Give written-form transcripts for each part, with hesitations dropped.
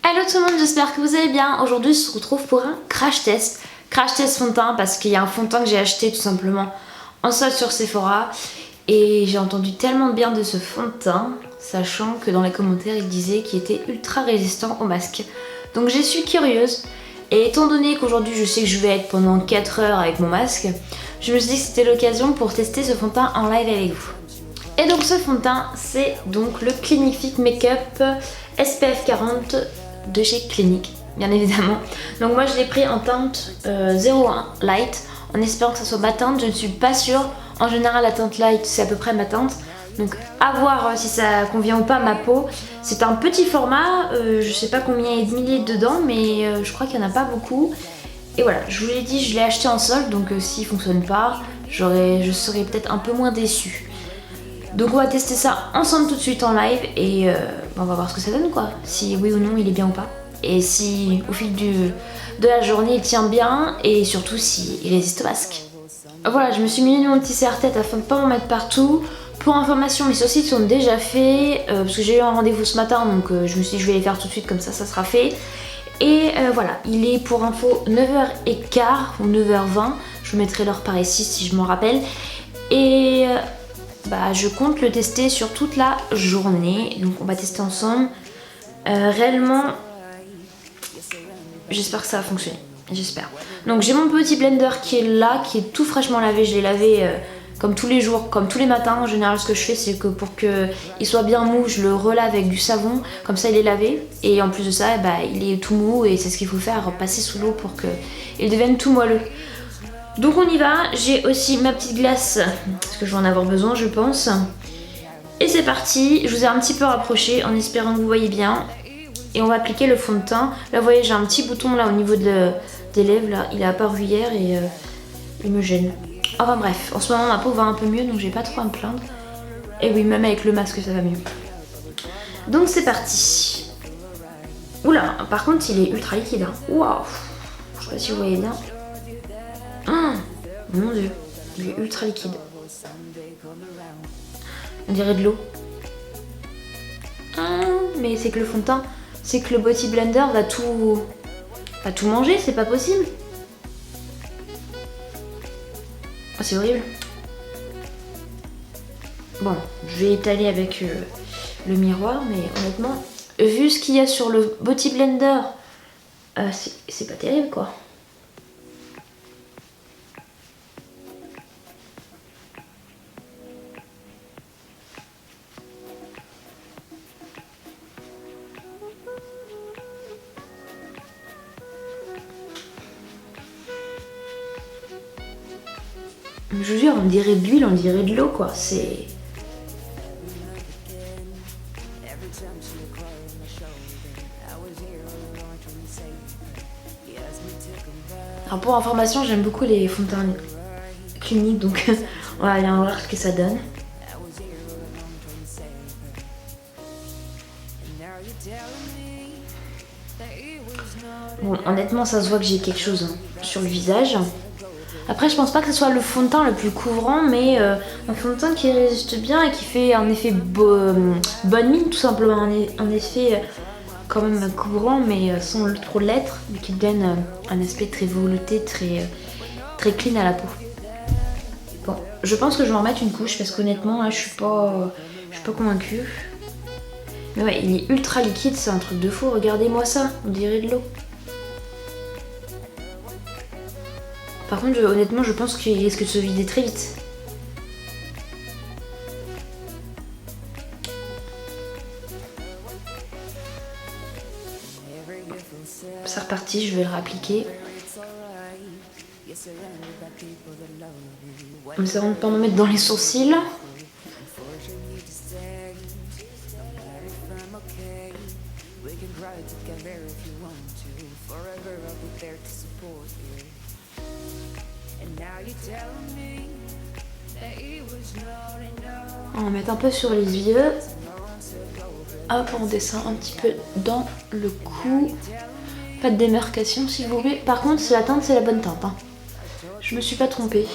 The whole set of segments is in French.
Hello tout le monde, j'espère que vous allez bien. Aujourd'hui on se retrouve pour un crash test. Crash test fond de teint parce qu'il y a un fond de teint que j'ai acheté tout simplement en solde sur Sephora. Et j'ai entendu tellement de bien de ce fond de teint, sachant que dans les commentaires il disait qu'il était ultra résistant au masque. Donc je suis curieuse. Et étant donné qu'aujourd'hui je sais que je vais être pendant 4 heures avec mon masque, je me suis dit que c'était l'occasion pour tester ce fond de teint en live avec vous. Et donc ce fond de teint c'est donc le Clinique Makeup SPF 40 de chez Clinique, bien évidemment. Donc moi je l'ai pris en teinte 01 Light en espérant que ça soit ma teinte. Je ne suis pas sûre. En général la teinte light c'est à peu près ma teinte. Donc à voir si ça convient ou pas à ma peau. C'est un petit format, je sais pas combien il y a de millilitres dedans, mais je crois qu'il n'y en a pas beaucoup. Et voilà, je vous l'ai dit, je l'ai acheté en solde, donc s'il fonctionne pas, je serai peut-être un peu moins déçue. Donc on va tester ça ensemble tout de suite en live et on va voir ce que ça donne quoi. Si oui ou non il est bien ou pas. Et si au fil de la journée il tient bien et surtout s'il résiste au masque. Voilà, je me suis mis mon petit serre-tête afin de ne pas en mettre partout. Pour information, mes sourcils sont déjà faits parce que j'ai eu un rendez-vous ce matin, donc je me suis dit je vais les faire tout de suite comme ça sera fait. Et voilà, il est pour info 9h15 ou 9h20. Je vous mettrai l'heure par ici si je m'en rappelle. Et je compte le tester sur toute la journée. Donc on va tester ensemble. Réellement, j'espère que ça va fonctionner. J'espère. Donc j'ai mon petit blender qui est là, qui est tout fraîchement lavé. Je l'ai lavé comme tous les jours, comme tous les matins. En général ce que je fais c'est que pour qu'il soit bien mou, je le relave avec du savon. Comme ça il est lavé. Et en plus de ça, il est tout mou et c'est ce qu'il faut faire, passer sous l'eau pour qu'il devienne tout moelleux. Donc on y va, j'ai aussi ma petite glace, parce que je vais en avoir besoin je pense. Et c'est parti, je vous ai un petit peu rapproché en espérant que vous voyez bien. Et on va appliquer le fond de teint. Là vous voyez j'ai un petit bouton là au niveau des lèvres, là. Il est apparu hier et il me gêne. Enfin bref, en ce moment ma peau va un peu mieux donc j'ai pas trop à me plaindre. Et oui, même avec le masque ça va mieux. Donc c'est parti. Oula, par contre il est ultra liquide. Waouh, je sais pas si vous voyez bien. Oh, mon dieu, il est ultra liquide. On dirait de l'eau. Mais c'est que le fond de teint, c'est que le Body Blender va tout manger, c'est pas possible. Oh, c'est horrible. Bon, je vais étaler avec le miroir, mais honnêtement, vu ce qu'il y a sur le Body Blender, c'est pas terrible quoi. Je vous jure, on dirait de l'huile, on dirait de l'eau quoi, c'est... Alors pour information, j'aime beaucoup les fonds de teint Clinique, donc on va aller voir ce que ça donne. Bon, honnêtement, ça se voit que j'ai quelque chose sur le visage. Après, je pense pas que ce soit le fond de teint le plus couvrant, mais un fond de teint qui résiste bien et qui fait un effet bonne mine, tout simplement. Un effet quand même couvrant, mais sans trop l'être, mais qui donne un aspect très velouté, très clean à la peau. Bon, je pense que je vais en mettre une couche parce qu'honnêtement, là, je suis pas convaincue. Mais ouais, il est ultra liquide, c'est un truc de fou. Regardez-moi ça, on dirait de l'eau. Par contre, honnêtement, je pense qu'il risque de se vider très vite. C'est reparti, je vais le réappliquer. En essayant de ne pas me mettre dans les sourcils. On va mettre un peu sur les yeux. Hop, on descend un petit peu dans le cou. Pas de démarcation s'il vous plaît. Par contre, la teinte, c'est la bonne teinte. Hein. Je me suis pas trompée.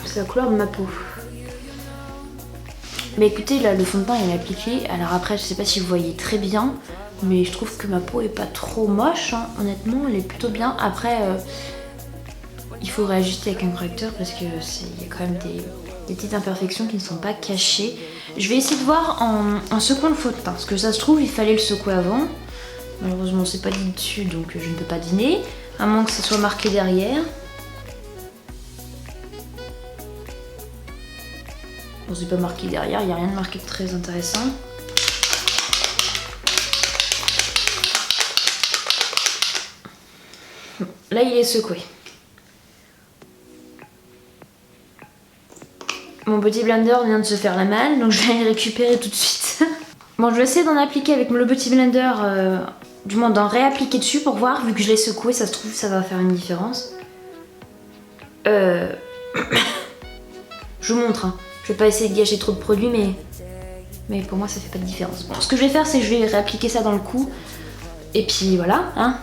C'est la couleur de ma peau. Mais écoutez, là le fond de teint il est appliqué. Alors après je sais pas si vous voyez très bien, mais je trouve que ma peau est pas trop moche, hein. Honnêtement elle est plutôt bien. Après il faut réajuster avec un correcteur parce que il y a quand même des petites imperfections qui ne sont pas cachées. Je vais essayer de voir en secouant le fond de teint, parce que ça se trouve il fallait le secouer avant. Malheureusement c'est pas dit dessus donc je ne peux pas deviner, à moins que ce soit marqué derrière. Bon c'est pas marqué derrière, il n'y a rien de marqué de très intéressant. Bon, là il est secoué. Mon petit blender vient de se faire la malle, donc je vais aller le récupérer tout de suite. Bon, je vais essayer d'en appliquer avec le petit blender, du moins d'en réappliquer dessus pour voir, vu que je l'ai secoué, ça se trouve ça va faire une différence. Je vous montre, hein. Je vais pas essayer de gâcher trop de produits, mais pour moi ça fait pas de différence. Bon, ce que je vais faire, c'est que je vais réappliquer ça dans le cou, et puis voilà, hein.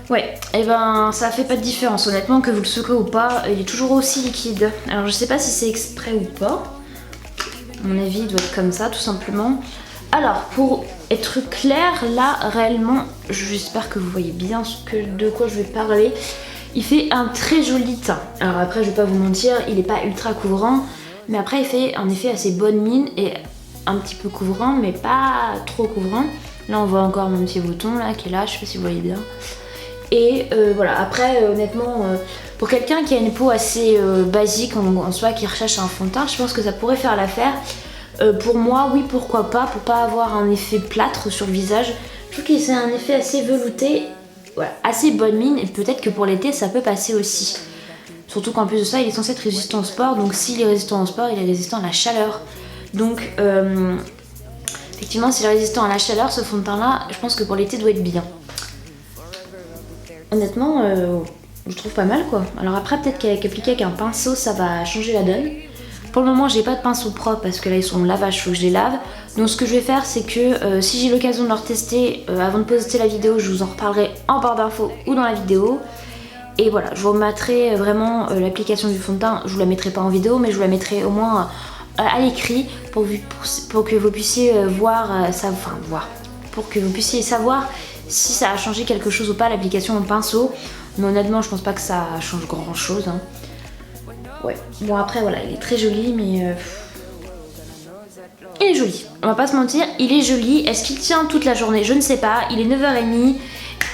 Ouais, et ben ça fait pas de différence honnêtement que vous le secouez ou pas, il est toujours aussi liquide. Alors je sais pas si c'est exprès ou pas. À mon avis il doit être comme ça tout simplement. Alors pour être clair là réellement, j'espère que vous voyez bien de quoi je vais parler. Il fait un très joli teint. Alors après je vais pas vous mentir, il est pas ultra couvrant, mais après il fait un effet assez bonne mine et un petit peu couvrant mais pas trop couvrant. Là on voit encore mon petit bouton là qui est là, je sais pas si vous voyez bien. Et voilà, après honnêtement, pour quelqu'un qui a une peau assez basique en soi, qui recherche un fond de teint, je pense que ça pourrait faire l'affaire. Pour moi, oui, pourquoi pas, pour pas avoir un effet plâtre sur le visage. Je trouve que c'est un effet assez velouté, voilà, assez bonne mine, et peut-être que pour l'été ça peut passer aussi. Surtout qu'en plus de ça, il est censé être résistant au sport, donc s'il est résistant au sport, il est résistant à la chaleur. Donc effectivement, s'il est résistant à la chaleur, ce fond de teint là, je pense que pour l'été doit être bien. Honnêtement, je trouve pas mal quoi. Alors après, peut-être qu'avec appliquer avec un pinceau, ça va changer la donne. Pour le moment, j'ai pas de pinceau propre parce que là ils sont au lavage, faut que je les lave. Donc ce que je vais faire, c'est que si j'ai l'occasion de leur tester avant de poster la vidéo, je vous en reparlerai en barre d'infos ou dans la vidéo. Et voilà, je vous remettrai vraiment l'application du fond de teint. Je vous la mettrai pas en vidéo, mais je vous la mettrai au moins à l'écrit pour que vous puissiez pour que vous puissiez savoir si ça a changé quelque chose ou pas l'application au pinceau. Mais honnêtement je pense pas que ça change grand chose, hein. Ouais, bon après voilà, il est très joli mais il est joli, on va pas se mentir, il est joli. Est-ce qu'il tient toute la journée? Je ne sais pas, il est 9h30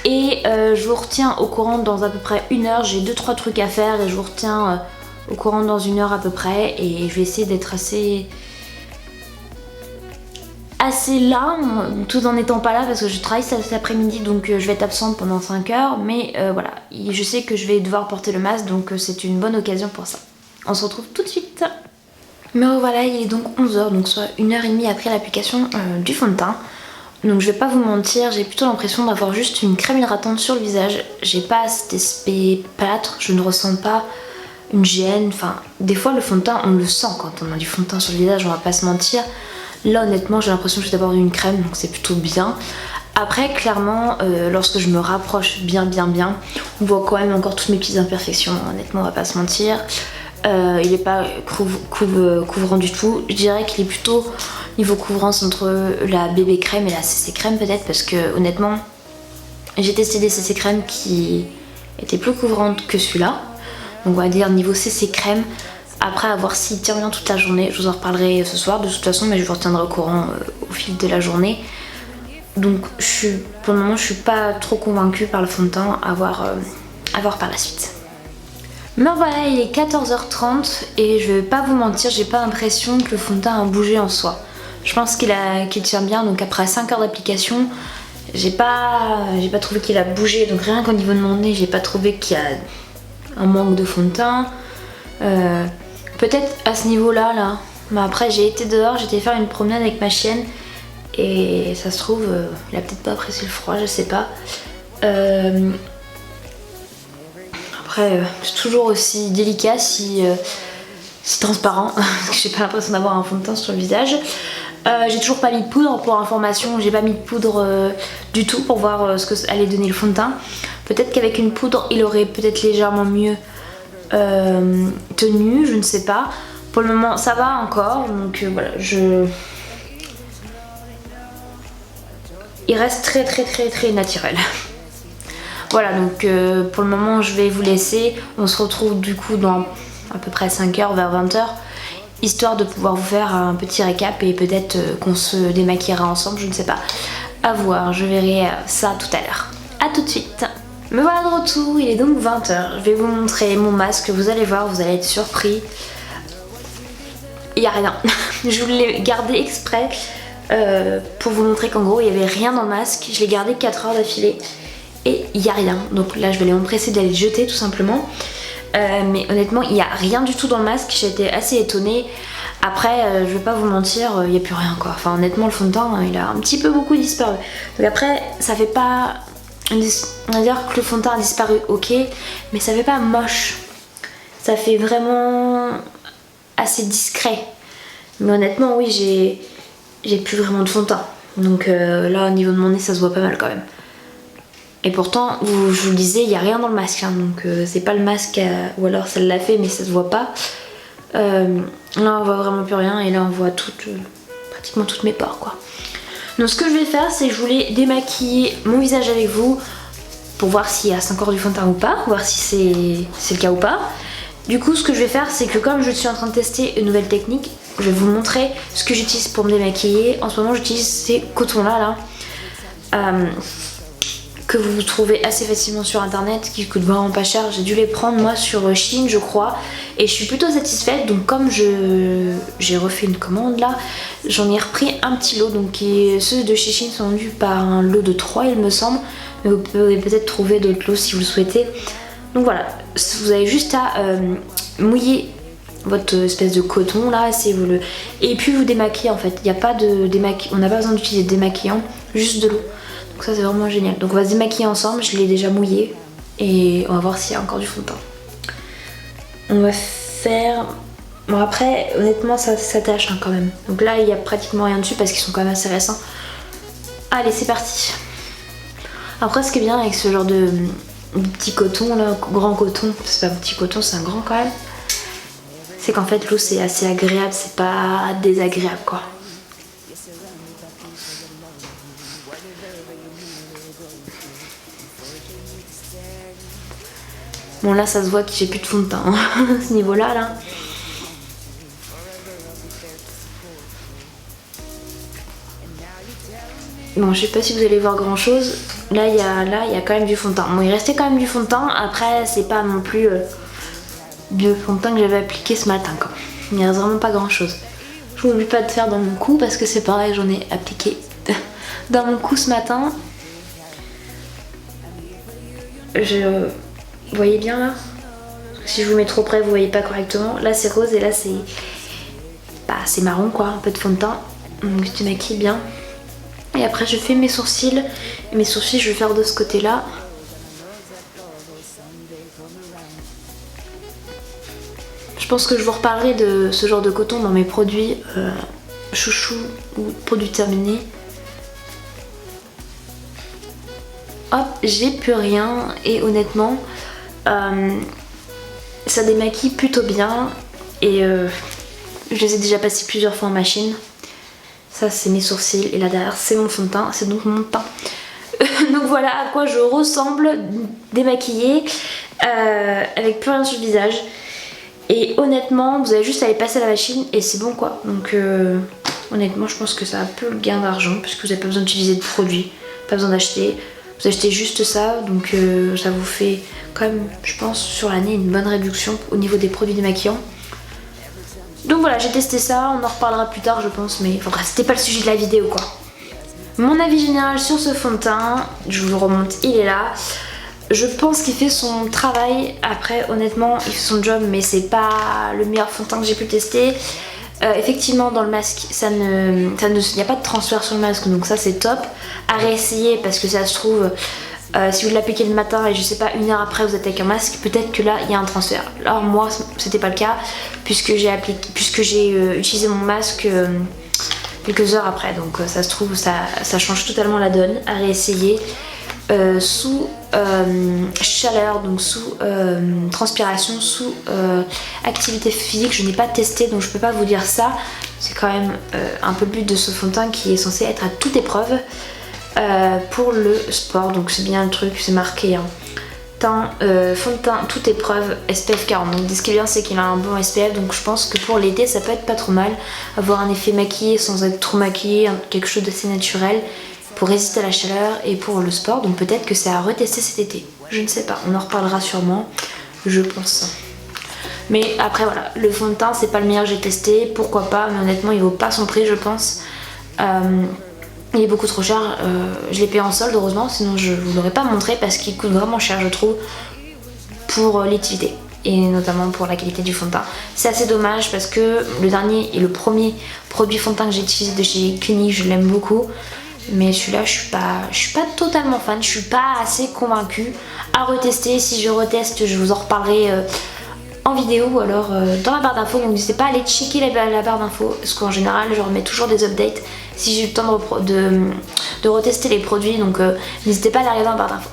et je vous retiens au courant dans à peu près 1 heure. J'ai 2-3 trucs à faire et je vous retiens au courant dans 1 heure à peu près. Et je vais essayer d'être assez là, tout en n'étant pas là parce que je travaille cet après-midi, donc je vais être absente pendant 5 heures, mais voilà, je sais que je vais devoir porter le masque, donc c'est une bonne occasion pour ça. On se retrouve tout de suite. Mais voilà, il est donc 11h, donc soit 1h30 après l'application du fond de teint. Donc je vais pas vous mentir, j'ai plutôt l'impression d'avoir juste une crème hydratante sur le visage. J'ai pas cet aspect plâtre, je ne ressens pas une gêne, enfin des fois le fond de teint on le sent quand on a du fond de teint sur le visage, on va pas se mentir. Là honnêtement j'ai l'impression juste d'avoir une crème, donc c'est plutôt bien. Après clairement lorsque je me rapproche bien on voit quand même encore toutes mes petites imperfections, honnêtement on va pas se mentir. Il est pas couvrant du tout, je dirais qu'il est plutôt niveau couvrance entre la bébé crème et la CC crème peut-être, parce que honnêtement j'ai testé des CC crème qui étaient plus couvrantes que celui-là, donc on va dire niveau CC crème. Après à voir s'il tient bien toute la journée, je vous en reparlerai ce soir de toute façon, mais je vous retiendrai au courant au fil de la journée. Donc pour le moment je suis pas trop convaincue par le fond de teint, à voir par la suite. Mais voilà, il est 14h30 et je vais pas vous mentir, j'ai pas l'impression que le fond de teint a bougé en soi. Je pense qu'il tient bien, donc après 5 heures d'application, j'ai pas trouvé qu'il a bougé, donc rien qu'au niveau de mon nez, j'ai pas trouvé qu'il y a un manque de fond de teint. Peut-être à ce niveau-là, là. Mais après, j'ai été dehors, j'étais faire une promenade avec ma chienne et ça se trouve, il a peut-être pas apprécié le froid, je sais pas. Après, c'est toujours aussi délicat si c'est transparent parce que j'ai pas l'impression d'avoir un fond de teint sur le visage. J'ai toujours pas mis de poudre, pour information, j'ai pas mis de poudre du tout pour voir ce que allait donner le fond de teint. Peut-être qu'avec une poudre il aurait peut-être légèrement mieux tenu, je ne sais pas. Pour le moment ça va encore, donc voilà, il reste très naturel. Voilà, donc pour le moment je vais vous laisser. On se retrouve du coup dans à peu près 5h, vers 20h, histoire de pouvoir vous faire un petit récap et peut-être qu'on se démaquillera ensemble, je ne sais pas. À voir, je verrai ça tout à l'heure. A tout de suite. Me voilà de retour, il est donc 20h. Je vais vous montrer mon masque, vous allez voir, vous allez être surpris. Il n'y a rien. Je vous l'ai gardé exprès pour vous montrer qu'en gros il n'y avait rien dans le masque. Je l'ai gardé 4 heures d'affilée et il n'y a rien. Donc là je vais m'empresser d'aller le jeter tout simplement. Mais honnêtement il n'y a rien du tout dans le masque, j'ai été assez étonnée. Après je vais pas vous mentir, il n'y a plus rien quoi. Enfin honnêtement le fond de teint il a un petit peu beaucoup disparu. Donc après ça fait pas... On va dire que le fond de teint a disparu, ok, mais ça fait pas moche. Ça fait vraiment assez discret. Mais honnêtement oui j'ai plus vraiment de fond de teint. Donc là au niveau de mon nez ça se voit pas mal quand même. Et pourtant, je vous le disais, il n'y a rien dans le masque, hein, donc c'est pas le masque, ou alors ça l'a fait mais ça se voit pas. Là on voit vraiment plus rien et là on voit pratiquement toutes mes pores quoi. Donc ce que je vais faire c'est que je voulais démaquiller mon visage avec vous pour voir s'il reste encore du fond de teint ou pas, voir si c'est le cas ou pas. Du coup ce que je vais faire c'est que comme je suis en train de tester une nouvelle technique, je vais vous montrer ce que j'utilise pour me démaquiller. En ce moment j'utilise ces cotons là. Que vous trouvez assez facilement sur internet, qui coûtent vraiment pas cher. J'ai dû les prendre moi sur Shein je crois et je suis plutôt satisfaite. Donc comme j'ai refait une commande là, j'en ai repris un petit lot. Donc ceux de chez Shein sont vendus par un lot de 3 il me semble, mais vous pouvez peut-être trouver d'autres lots si vous le souhaitez. Donc voilà, vous avez juste à mouiller votre espèce de coton là si vous le... et puis vous démaquillez en fait. Il n'y a pas de on n'a pas besoin d'utiliser de démaquillant, juste de l'eau. Donc ça c'est vraiment génial. Donc on va se démaquiller ensemble, je l'ai déjà mouillé et on va voir s'il y a encore du fond de teint. On va faire... Bon après honnêtement ça s'attache hein, quand même. Donc là il y a pratiquement rien dessus parce qu'ils sont quand même assez récents. Allez c'est parti. Après ce qui est bien avec ce genre de petit coton là, grand coton, c'est pas un petit coton c'est un grand quand même, c'est qu'en fait l'eau c'est assez agréable, c'est pas désagréable quoi. Bon là ça se voit que j'ai plus de fond de teint hein, à ce niveau là. Bon je sais pas si vous allez voir grand chose. Là il y a quand même du fond de teint. Bon il restait quand même du fond de teint. Après c'est pas non plus du fond de teint que j'avais appliqué ce matin quoi. Il n'y reste vraiment pas grand chose. Je n'oublie pas de faire dans mon cou parce que c'est pareil, j'en ai appliqué dans mon cou ce matin. Vous voyez bien là? Si je vous mets trop près vous voyez pas correctement. Là c'est rose et là c'est marron quoi, un peu de fond de teint. Donc je démaquille bien. Et après je fais mes sourcils. Et mes sourcils je vais faire de ce côté là. Je pense que je vous reparlerai de ce genre de coton dans mes produits chouchou ou produits terminés. Hop, j'ai plus rien et honnêtement ça démaquille plutôt bien et je les ai déjà passés plusieurs fois en machine. Ça c'est mes sourcils et là derrière c'est mon fond de teint, c'est donc mon teint. Donc voilà à quoi je ressemble démaquillée avec plus rien sur le visage. Et honnêtement vous avez juste à aller passer à la machine et c'est bon quoi. Donc honnêtement je pense que ça a un peu le gain d'argent parce que vous n'avez pas besoin d'utiliser de produits, pas besoin d'acheter. Vous achetez juste ça, donc ça vous fait quand même, je pense, sur l'année une bonne réduction au niveau des produits démaquillants. Donc voilà, j'ai testé ça, on en reparlera plus tard je pense, mais enfin bref, c'était pas le sujet de la vidéo quoi. Mon avis général sur ce fond de teint, je vous le remonte, il est là. Je pense qu'il fait son travail, après honnêtement il fait son job mais c'est pas le meilleur fond de teint que j'ai pu tester. Effectivement dans le masque il n'y a pas de transfert sur le masque donc ça c'est top. À réessayer parce que ça se trouve Si vous l'appliquez le matin et je sais pas, 1 heure après vous êtes avec un masque, peut-être que là il y a un transfert. Alors moi c'était pas le cas puisque j'ai utilisé mon masque quelques heures après, donc ça se trouve ça change totalement la donne. À réessayer sous chaleur, donc sous transpiration, sous activité physique. Je n'ai pas testé donc je peux pas vous dire ça. C'est quand même un peu le but de ce fond de teint qui est censé être à toute épreuve. Pour le sport, donc c'est bien le truc, c'est marqué fond de teint toute épreuve SPF 40. Donc ce qui est bien c'est qu'il a un bon SPF, donc je pense que pour l'été ça peut être pas trop mal, avoir un effet maquillé sans être trop maquillé, quelque chose d'assez naturel pour résister à la chaleur et pour le sport. Donc peut-être que c'est à retester cet été, je ne sais pas, on en reparlera sûrement, je pense. Mais après voilà, le fond de teint c'est pas le meilleur que j'ai testé, pourquoi pas, mais honnêtement il vaut pas son prix je pense. Il est beaucoup trop cher, je l'ai payé en solde heureusement, sinon je vous l'aurais pas montré parce qu'il coûte vraiment cher je trouve pour l'utilité et notamment pour la qualité du fond de teint. C'est assez dommage parce que le dernier et le premier produit fond de teint que j'ai utilisé de chez Clinique, je l'aime beaucoup, mais celui-là je suis pas totalement fan, je suis pas assez convaincue. À retester, si je reteste je vous en reparlerai en vidéo ou alors dans la barre d'infos, donc n'hésitez pas à aller checker la barre d'infos parce qu'en général je remets toujours des updates si j'ai le temps de retester les produits, donc n'hésitez pas à aller regarder dans la barre d'infos.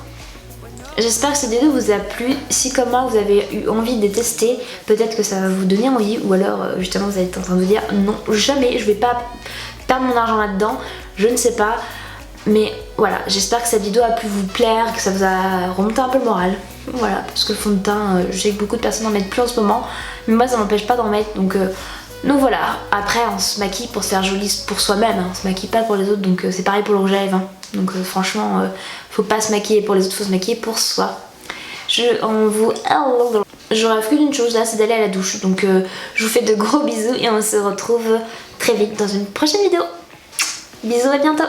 J'espère que cette vidéo vous a plu. Si comme moi vous avez eu envie de les tester, peut-être que ça va vous donner envie, ou alors justement vous allez être en train de vous dire non jamais je vais pas perdre mon argent là-dedans, je ne sais pas. Mais voilà, j'espère que cette vidéo a pu vous plaire, que ça vous a remonté un peu le moral. Voilà, parce que le fond de teint, je sais que beaucoup de personnes n'en mettent plus en ce moment, mais moi ça m'empêche pas d'en mettre, donc voilà. Après on se maquille pour se faire joli pour soi-même, hein. On se maquille pas pour les autres, donc c'est pareil pour le rouge à lèvres, hein. Donc franchement, faut pas se maquiller pour les autres, faut se maquiller pour soi. J'aurais fait qu'une chose là, c'est d'aller à la douche, donc je vous fais de gros bisous et on se retrouve très vite dans une prochaine vidéo. Bisous, à bientôt.